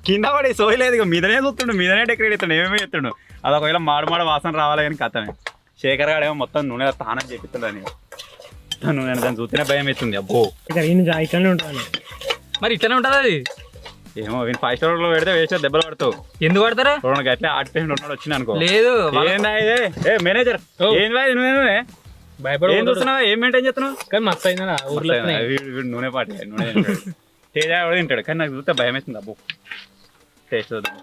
కింద పడి సోయలేదు, ఇక మీదనే చూస్తుండు, మీదనే డెకరేట్ అవుతుండు, ఏమేమి చెప్తుండు. అది ఒకవేళ మాడు వాసన రావాలి కానీ కథమే. శేఖర్ గాడేమో మొత్తం నూనె తానం చేపిస్తుండని. నూనె దాన్ని చూస్తేనే భయం అవుతుంది. అబ్బో ఇట్లనే ఉంటాను. మరి ఇట్లనే ఉంటుంది అది. ఏమో వీళ్ళు 5 స్టార్ లో పెడితే వేస్ట్ దెబ్బలు పడతావు. ఎందుకు పడతారు? చూడండి గట్లే ఆర్ట్ పేషెంట్ ఉన్నాడు వచ్చింది అనుకో. లేదు ఏందా ఇది? ఏ మేనేజర్ ఏం నువ్వే భయపడ ఏం చూస్తున్నావు? ఏం మెయింటైన్ చేస్తున్నావు? కానీ మస్తు అయిందా ఊర్లో వీడు నూనె పాటి నూనె తింటాడు. తేజ కూడా తింటాడు కానీ నాకు చూస్తే భయం వేస్తుంది. అబ్బో టేస్ట్ చూద్దాం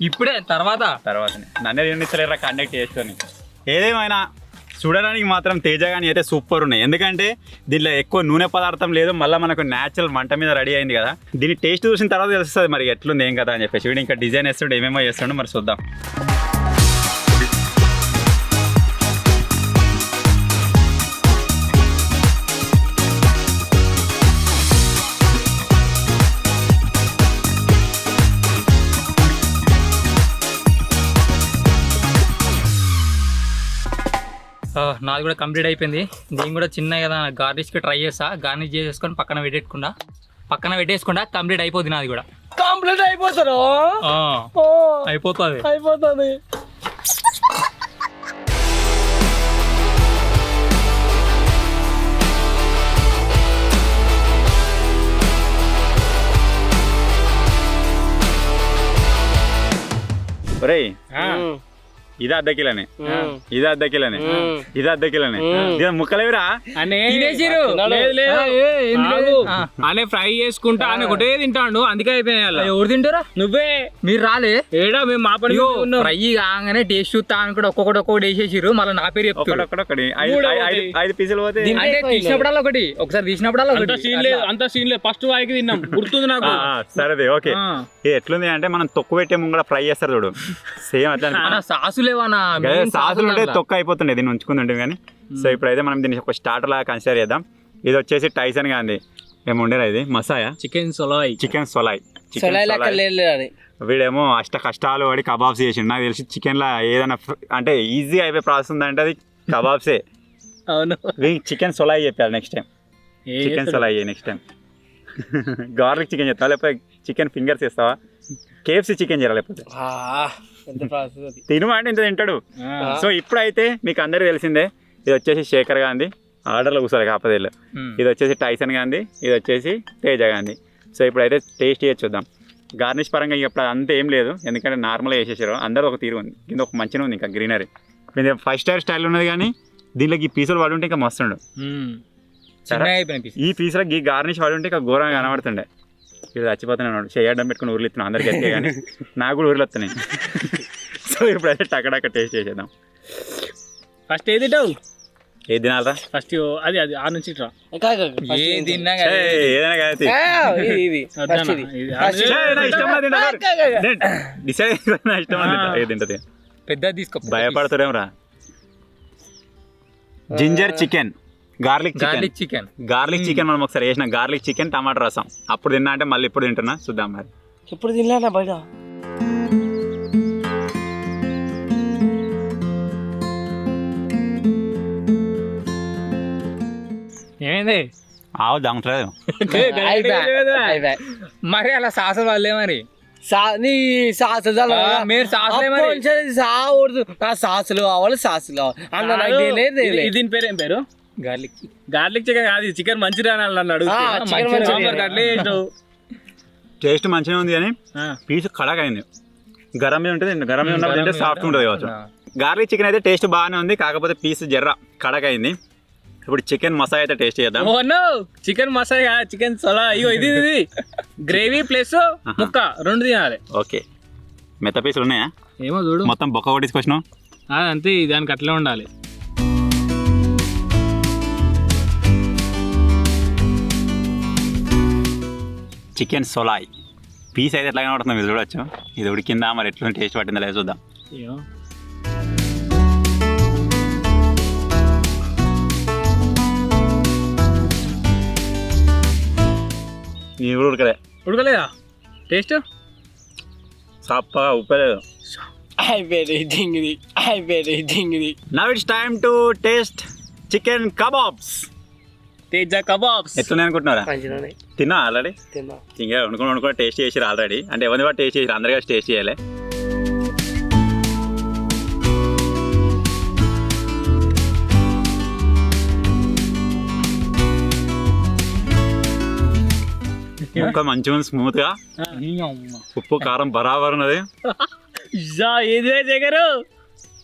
ఇప్పుడే తర్వాతనే నన్నే తినిస్తలేరా కండక్ట్ చేసుకొని. ఏదేమైనా చూడడానికి మాత్రం తేజ కానీ అయితే సూపర్ ఉన్నాయి. ఎందుకంటే దీనిలో ఎక్కువ నూనె పదార్థం లేదు, మళ్ళీ మనకు న్యాచురల్ మంట మీద రెడీ అయింది కదా. దీన్ని టేస్ట్ చూసిన తర్వాత తెలుస్తుంది మరి ఎట్లుంది ఏం కదా అని చెప్పేసి. వీడు ఇంకా డిజైన్ వేస్తుండే ఏమేమో చేస్తుండే మరి చూద్దాం. నాది కూడా కంప్లీట్ అయిపోయింది. నేను కూడా చిన్న కదా గార్నిష్కి ట్రై చేస్తా. గార్నిష్ చేసేసుకొని పక్కన పెట్టేసుకుండా కంప్లీట్ అయిపోద్ది నాది కూడా. కంప్లీట్ అయిపోతారు అయిపోతుంది. ఒరేయ్ ఇది అర్ధ కిలోనే, ఇది అర్ధ కిలోనే, ఇది అర్ధ కిలోనే. ముక్కలేవిరా అనే ఫ్రై చేసుకుంటా అని ఒకటే తింటాడు. అందుకే అయిపోయాయి. ఎవరు తింటారా? నువ్వే. మీరు రాలే ఏడా మేము మా పని ఫ్రై కాగానే టేస్ట్ చూస్తా అని కూడా ఒక్కొక్కటి వేసేసిర్రు. మళ్ళీ నా పేరు చెప్తారు. 5 పీసులు పోతే అంటే తీసినప్పుడల్లా ఒకసారి తీసినప్పుడల్లా అంత సీన్ లేదు. ఫస్ట్ వాయికి తిన్నాం గుర్తుంది నాకు. సరేది ఓకే. ఎట్లుంది అంటే మనం తొక్కు పెట్టే ముంగడ ఫ్రై చేస్తారు చూడు, సేమ్ అట్లా. సాసులు సాసులు ఉంటే తొక్క అయిపోతుండే దీన్ని ఉంచుకుంటుంటే కానీ. సో ఇప్పుడైతే మనం దీన్ని ఒక స్టార్టర్ లాగా కన్సిడర్ చేద్దాం. ఇది వచ్చేసి టైసన్ గాంది ఏమో ఉండేరా ఇది మసాయా చికెన్ సొలాయ్. వీడేమో అష్ట కష్టాలు పడి కబాబ్స్ చేసిండు. నాకు తెలిసి చికెన్లో ఏదైనా అంటే ఈజీ అయిపోయే ప్రాసెస్ ఉందంటే అది కబాబ్సే. అవును చికెన్ సొలాయ్ చెప్పారు నెక్స్ట్ టైం. చికెన్ సొలాయ్ నెక్స్ట్ టైం. గార్లిక్ చికెన్ చెప్తావా లేకపోతే చికెన్ ఫింగర్స్ ఇస్తావా? KFC చికెన్ చేయాలి లేకపోతే తిను అంటే ఇంత తింటాడు. సో ఇప్పుడైతే మీకు అందరికీ తెలిసిందే, ఇది వచ్చేసి శేఖర్ గాంధీ ఆర్డర్లో కూర్చోాలి కాకపోతే. ఇది వచ్చేసి టైసన్ గాంధీ, ఇది వచ్చేసి తేజ గాంధీ. సో ఇప్పుడైతే టేస్ట్ చేసి చూద్దాం. గార్నిష్ పరంగా ఇప్పుడు అంత ఏం లేదు, ఎందుకంటే నార్మల్గా వేసేసారు. అందరూ ఒక తీరు ఉంది, కింద ఒక మంచిగా ఉంది ఇంకా గ్రీనరీ. 5 స్టార్ స్టైల్ ఉన్నది కానీ దీనిలోకి ఈ పీసులు పడి ఉంటే ఇంకా మస్తుండు. ఈ పీసులో ఈ గార్నిష్ పడి ఉంటే ఇంకా ఘోరంగా కనబడుతుండే. ఇది చచ్చిపోతున్నాడు, చేయడం పెట్టుకుని ఊర్లుతున్నాను అందరికి ఎత్తే కానీ నాకు కూడా ఊర్లు వస్తున్నాయి. సో ఇప్పుడైతే టక్కడక్క టేస్ట్ చేసేద్దాం. ఫస్ట్ ఏది తింటావు? ఏది తినాలరా ఫస్ట్? అది ఆ నుంచి ఏదైనా తింటది. పెద్ద తీసుకో. భయపడతాడేమరా? జింజర్ చికెన్, గార్లిక్ చికెన్ మనం ఒకసారి వేసిన గార్లిక్ చికెన్ టమాటా రసం. అప్పుడు తిన్నా అంటే మళ్ళీ ఇప్పుడు తింటున్నా. చూద్దాం మరి. ఇప్పుడు తిన్నా బయట ఏమైంది? ఆవు దమ్ముతలేదు మరి అలా సాసలు వాళ్ళే మరి మీరు సాసులు కావాలి, సాసులు కావాలి. దీని పేరు ఏం పేరు? గార్లిక్ చికెన్ కాదు, చికెన్ మంచూరియన్ అన్నాడు. టేస్ట్ మంచిగా ఉంది కానీ పీస్ కడక్ అయింది. గరం మీద ఉంటుంది, గరం మీద ఉన్నప్పుడు తింటే సాఫ్ట్ ఉంటుంది కావచ్చు. గార్లిక్ చికెన్ అయితే టేస్ట్ బాగానే ఉంది, కాకపోతే పీస్ జర్ర కడక్ అయింది. ఇప్పుడు చికెన్ మసాలా అయితే టేస్ట్ చేద్దాం. చికెన్ మసాలా, చికెన్ సొలా. ఇది గ్రేవీ ప్లస్ ముక్క రెండు తినాలి. ఓకే, మెత్త పీసులు ఉన్నాయా? ఏమో చూడు, మొత్తం బొక్క కొట్టించుకొచ్చినాం అంతే. దానికి అట్లే ఉండాలి. చికెన్ సొలాయ్ పీస్ అయితే ఎట్లా కనబడుతుంది మీరు చూడొచ్చు. ఇది ఉడికిందా మరి ఎట్లా టేస్ట్ పట్టిందా లేదా చూద్దాం. ఇది కూడా ఉడకలేదా? టేస్ట్ సప్పగా ఉప్పలేదు. Now it's time to taste chicken kebabs. Teja kebabs ఎట్లున్నాయి అనుకుంటున్నారా? తిన్నా ఆల్రెడీ. ఇంకా వండుకొని టేస్ట్ చేసిరు ఆల్రెడీ. అంటే ఎవరిని కూడా టేస్ట్ చేసిరు, అందరిగా టేస్ట్ చేయాలి. ముక్క మంచిగా ఉంది స్మూత్ గా, ఉప్పు కారం బరాబర్ ఉన్నది. ఏది దగ్గర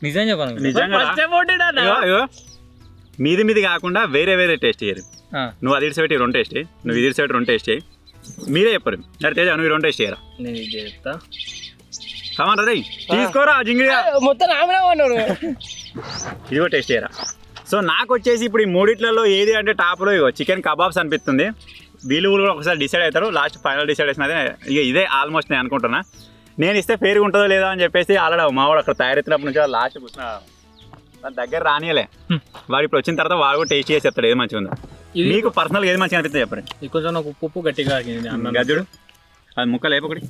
నిజం చెప్పను. నిజంగా మీది కాకుండా వేరే వేరే టేస్ట్ చేయరు. నువ్వు అది ఇడిసిపెట్టి 2 టేస్ట్ చేయి, నువ్వు ఇది ఇడిసిపెట్టి 2 టేస్ట్ చేయి, మీరే చెప్పరు. సరే తేజ నువ్వు 2 టేస్ట్ చేయరా. నేను ఇది చెప్తా. కమాన్ రే తీసుకోరా జింగిడిగా మొత్తం నామినా ఉన్నాడు. ఇదిగో టేస్ట్ చేయరా. సో నాకు వచ్చేసి ఇప్పుడు ఈ మూడిట్లలో ఏది అంటే టాప్లో ఇగో చికెన్ కబాబ్స్ అనిపిస్తుంది. వీళ్ళు కూడా ఒకసారి డిసైడ్ అవుతారు. లాస్ట్ ఫైనల్ డిసైడ్ చేసినది ఇక ఇదే ఆల్మోస్ట్ నేను అనుకుంటున్నా. నేను ఇస్తే ఫేర్గా ఉంటుందో లేదో అని చెప్పేసి ఆల్రెడీ మావాడు అక్కడ తయారెత్తినప్పటి నుంచి లాస్ట్ కూర్చున్న దాని దగ్గర రానియలే. వాడు ఇప్పుడు వచ్చిన తర్వాత వాడు కూడా టేస్ట్ చేసి చెప్తాడు ఏది మంచిగా ఉందో. మీకు పర్సనల్గా ఏది మంచిగా అనిపిస్తుంది చెప్పండి. కొంచెం నాకు ఉప్పు గట్టిగా గజ్జుడు అది ముక్క లేపొకటి.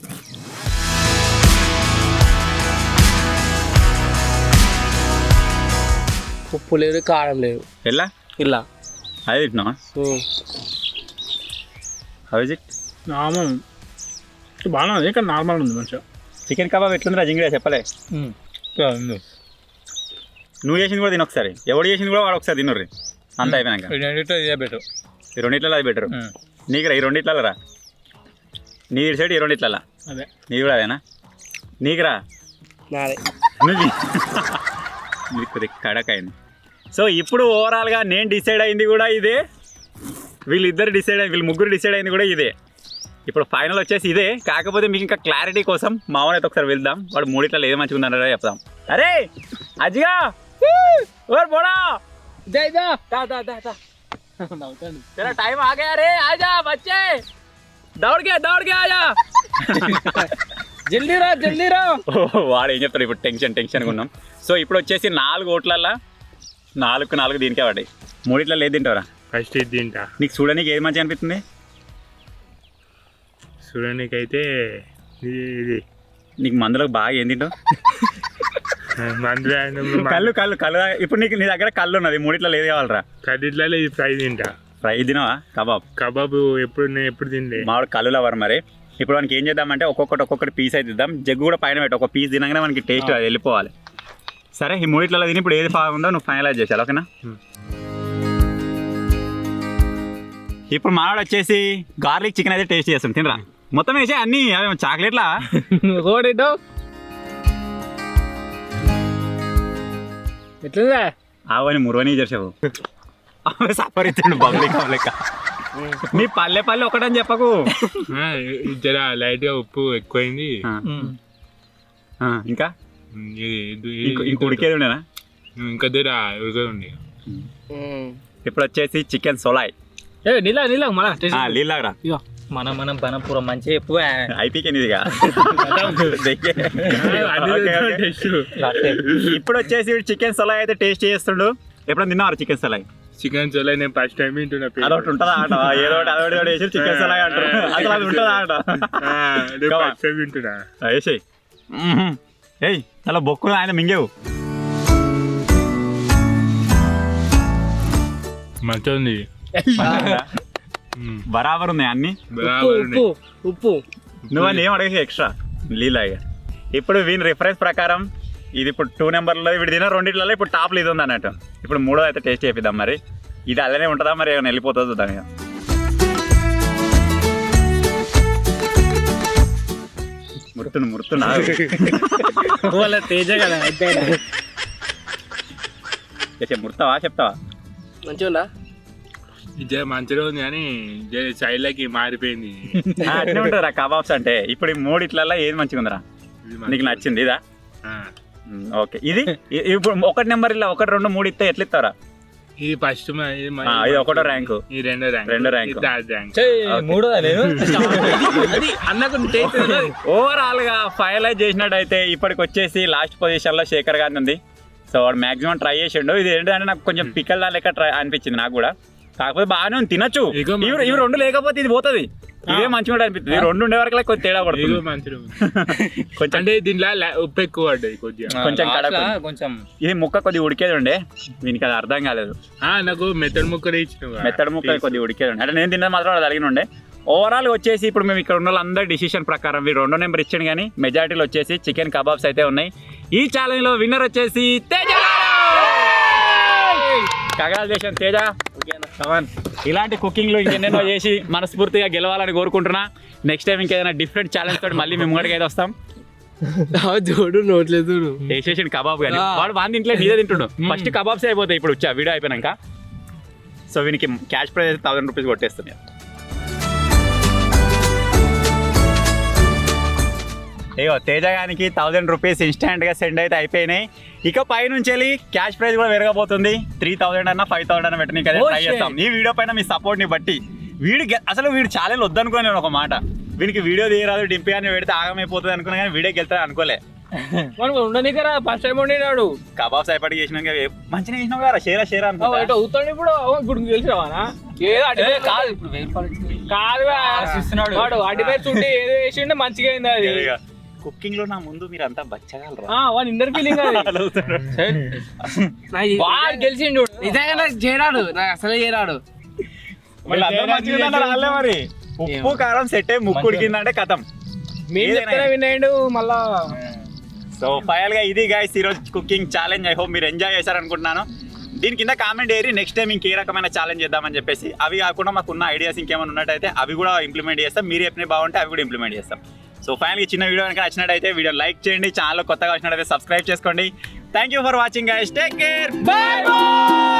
ఉప్పు లేదు, కారం లేదు. ఎలా ఇలా అది తింటున్నావా? How is it? నార్మల్ బాగానే ఉంది, ఇక్కడ నార్మల్ ఉంది మంచిగా. చికెన్ కబాబ్ ఎట్లుందిరా జింగిడిగా చెప్పలే. నువ్వు చేసింది కూడా తిని ఒకసారి, ఎవడు చేసింది కూడా వాడు ఒకసారి తిన్నర్రి. అంత అయిపోయినాక ఇదే బెటర్. ఈ 2 అది బెటరు. నీకురా ఈ 2 రా, నీ సైడ్ ఈ 2 అదే నీ కూడా అదేనా? నీకురా నాదే. నువ్వు ఇది కొద్దిగా కడక్ అయింది. సో ఇప్పుడు ఓవరాల్గా నేను డిసైడ్ అయింది కూడా ఇదే, వీళ్ళిద్దరు డిసైడ్ అయింది, వీళ్ళు ముగ్గురు డిసైడ్ అయింది కూడా ఇదే. ఇప్పుడు ఫైనల్ వచ్చేసి ఇదే. కాకపోతే మీకు ఇంకా క్లారిటీ కోసం మామూలు అయితే ఒకసారి వెళ్దాం, వాడు 3 ఏది మంచిగా ఉందన్నారో చెప్తాం. అరే అజ్జిగా ఓర్ బోడా तेरा टाइम आ गया रे, आजा बच्चे, दौड़ के आजा. జల్దీ రా. వాడు ఏం చెప్తాడు ఇప్పుడు, టెన్షన్గా ఉన్నాం. సో ఇప్పుడు వచ్చేసి 4 ఓట్లల్లో 4 దీనికే పడ్డాయి. 3 ఏది తింటావురా? ఫస్ట్ ఇది తింటా. నీకు చూడడానికి ఏది మంచిగా అనిపిస్తుంది? చూడడానికి అయితే ఇది నీకు మందులకు బాగా ఏం తింటావు? మందులో కళ్ళు. ఇప్పుడు నీకు నీ దగ్గర కళ్ళు ఉన్నది, 3 ఏది కావాలరా? కర్రీలలో ఇది ఫ్రై తింటా. ఫ్రై తినవా? కబాబ్ ఎప్పుడు తినలే. మావాడు కళ్ళు అవరు. మరి ఇప్పుడు మనకి ఏం చేద్దామంటే ఒక్కొక్కటి పీస్ అయితే ఇద్దాం. జగ్గు కూడా పైన పెట్టి ఒక పీస్ తినగానే మనకి టేస్ట్ అది వెళ్ళిపోవాలి. సరే ఈ 3 తిని ఇప్పుడు ఏది బాగుందో నువ్వు ఫైనలైజ్ చేసావు, ఓకేనా? ఇప్పుడు మావాడు వచ్చేసి గార్లిక్ చికెన్ అయితే టేస్ట్ చేస్తాం. తినరా మొత్తం వేసే అన్ని అవి చాక్లెట్లా ఎట్లుందా? అవని మురువని చేసావు సఫరిస్తుండు బబ్లిక్. నీ పల్లె ఒకటని చెప్పకు. జర లైట్ గా ఉప్పు ఎక్కువైంది. ఇంకా ఉడికేది ఉండేనా? ఇంకా దగ్గర ఉడకది. ఇప్పుడు వచ్చేసి చికెన్ సోలాయ్. నీళ్ళరా మనం బనపురం మంచిగా చెప్పు. అయిపోయిందిగా. ఇప్పుడు వచ్చేసి చికెన్ సోలాయ్ అయితే టేస్ట్ చేస్తుండు. ఎప్పుడైనా తిన్నావారు చికెన్ సోలాయ్? చికెన్ సోలాయ్ నేను ఫస్ట్ టైం వింటున్నా. అదొకటి ఉంటుందా ఆట, ఏదో ఒకటి వేసి చికెన్ సోలాయ్ అంటారు. అసలు అది ఉంటుందా ఆట? ఫస్ట్ టైం వింటున్నా. వేసేయి. ఏయ్ అలా బొక్కులు ఆయన మింగేవు. మంచిగా ఉంది, బరాబర్ ఉన్నాయి అన్ని. ఉప్పు నువ్వు అని ఏం అడిగేసి ఎక్స్ట్రా లీలాగా. ఇప్పుడు వీని రిఫరెన్స్ ప్రకారం ఇది ఇప్పుడు 2 నెంబర్లో వీడు తిన 2 ఇప్పుడు టాప్లో ఇది ఉంది అన్నట్టు. ఇప్పుడు 3 అయితే టేస్ట్ చేపిద్దాం. మరి ఇది అలానే ఉంటుందా, మరి ఏమైనా వెళ్ళిపోతుందో చూద్దాం. ఇక మురుతున్నా తేజ కదా. ముర్తావా చెప్తావా? మంచిగా ఉందా? మంచిగా ఉంది కానీ సైడ్ లకి మారిపోయింది. అట్నే ఉంటుందిరా కబాబ్స్ అంటే. ఇప్పుడు ఈ 3 ఏది మంచిగా ఉందిరా నీకు నచ్చింది? ఇదా? ఓకే. ఇది ఇప్పుడు 1 నెంబర్ ఇలా 1, 2, 3 ఇస్తే ఎట్లా ఇస్తారా? ఇది ఫస్ట్, ఇది 1వ ర్యాంకు, ఇది 2వ ర్యాంకు. ఓవరాల్ గా ఫైనలైజ్ చేసినట్టయితే ఇప్పటికి వచ్చేసి లాస్ట్ పొజిషన్ లో శేఖర్ గారిని ఉంది. సో వాడు మాక్సిమం ట్రై చేసిండు. ఇది ఏంటంటే నాకు కొంచెం పిక్కల్ దా లెక్క ట్రై అనిపించింది నాకు కూడా. కాకపోతే బాగానే ఉంది, తినొచ్చు. ఇవి 2 లేకపోతే ఇది పోతుంది. ఇదే మంచిగా అనిపిస్తుంది. 2 ఉండే వరకు కొంచెం తేడా పడుతుంది. కొంచెం అంటే దీంట్లో ఉప్పు ఎక్కువ పడ్డది కొంచెం కొంచెం. ఇది ముక్క కొద్దిగా ఉడికేది ఉండే, దీనికి అది అర్థం కాలేదు. నాకు మెత్తడి ముక్కలు ఇచ్చిన కొద్దిగా ఉడికేది ఉండే. అంటే నేను తిన్నది మాత్రం అది కలిగి ఉండే. ఓవరాల్ వచ్చేసి ఇప్పుడు మేము ఇక్కడ ఉన్న వాళ్ళందరి డిసిషన్ ప్రకారం వీడు 2వ నెంబర్ ఇచ్చాడు, కానీ మెజారిటీలో వచ్చేసి చికెన్ కబాబ్స్ అయితే ఉన్నాయి. ఈ ఛాలెంజ్ లో విన్నర్ వచ్చేసి తేజ. కంగ్రాచులేషన్ తేజ. కమాన్. ఇలాంటి కుకింగ్లో ఇంకెన్నెన్నో చేసి మనస్ఫూర్తిగా గెలవాలని కోరుకుంటున్నా. నెక్స్ట్ టైం ఇంకేదైనా డిఫరెంట్ ఛాలెంజ్ తోటి మళ్ళీ మేము ముంగడికి అయితే వస్తాం. చూడు నోట్లేదు చూడు వేసేసి కబాబ్ కానీ వాడు వాడి ఇంట్లో నీదే తింటుండు. ఫస్ట్ కబాబ్స్ అయిపోతాయి ఇప్పుడు వీడియో అయిపోయినాక. సో వీనికి క్యాష్ ప్రైజ్ అయితే 1000 రూపీస్ కొట్టేస్తున్నాయి. ఏవో తేజ గానికి 1000 రూపీస్ ఇన్స్టాంట్గా సెండ్ అయితే అయిపోయినాయి. ఇక పై నుంచి వెళ్ళి క్యాష్ ప్రైజ్ కూడా పెరగబోతుంది. 3000 అన్నా 5000 అన్నా పెట్టడానికి అయితే ట్రై చేస్తాం. ఈ వీడియో పైన మీ సపోర్ట్ని బట్టి. అసలు వీడు ఛాలెంజ్ వద్దనుకోని నేను ఒక మాట, వీనికి వీడియో తీయరాదు డింపి అని పెడితే ఆగమైపోతుంది అనుకున్నా కానీ వీడియోకి వెళ్తాను అనుకోలే. ఉండనికరా ఫస్ట్ టైం ఉండినాడు కబాబ్స్ అయిపోయి చేసినాక మంచిగా చేసినావు కదా షేరా అనుకో. అవుతాడు ఇప్పుడు తెలిసిరావానా కాదు వాడు అడిపేరు చుట్టి ఏదో వేసిండే మంచిగా అయింది అది. కుకింగ్ లో నా ముందు మీరు అంతా బచ్చగలరా? వాడు ఇంటర్ ఫీలింగ్ గెలిచిండు నిజంగా నాకు చేరాడు, నాకు అసలే చేరాడు. మరి ఉప్పు కారం సెట్ అయ్యి ముక్కు ఉడికిందంటే కథం. విన్నాడు మళ్ళా. సో ఫైనల్ గా ఇది గైస్ ఈరోజు కుకింగ్ ఛాలెంజ్. ఐ హోప్ మీరు ఎంజాయ్ చేశారు అనుకుంటున్నాను. దీని కింద కామెంట్ ఏరి నెక్స్ట్ టైం ఇంకే రకమైన ఛాలెంజ్ చేద్దామని చెప్పేసి. అవి కాకుండా మాకున్న ఐడియాస్ ఇంకేమైనా ఉన్నట్టయితే అవి కూడా ఇంప్లిమెంట్ చేస్తాం. మీరు చెప్పిన బాగుంటే అవి కూడా ఇంప్లిమెంట్ చేస్తాం. సో ఫైనల్గా చిన్న వీడియో కనుక నచ్చినట్టయితే వీడియో లైక్ చేయండి. ఛానల్ కొత్తగా వచ్చినట్టయితే సబ్స్క్రైబ్ చేసుకోండి. Thank you for watching guys. Take care. By by.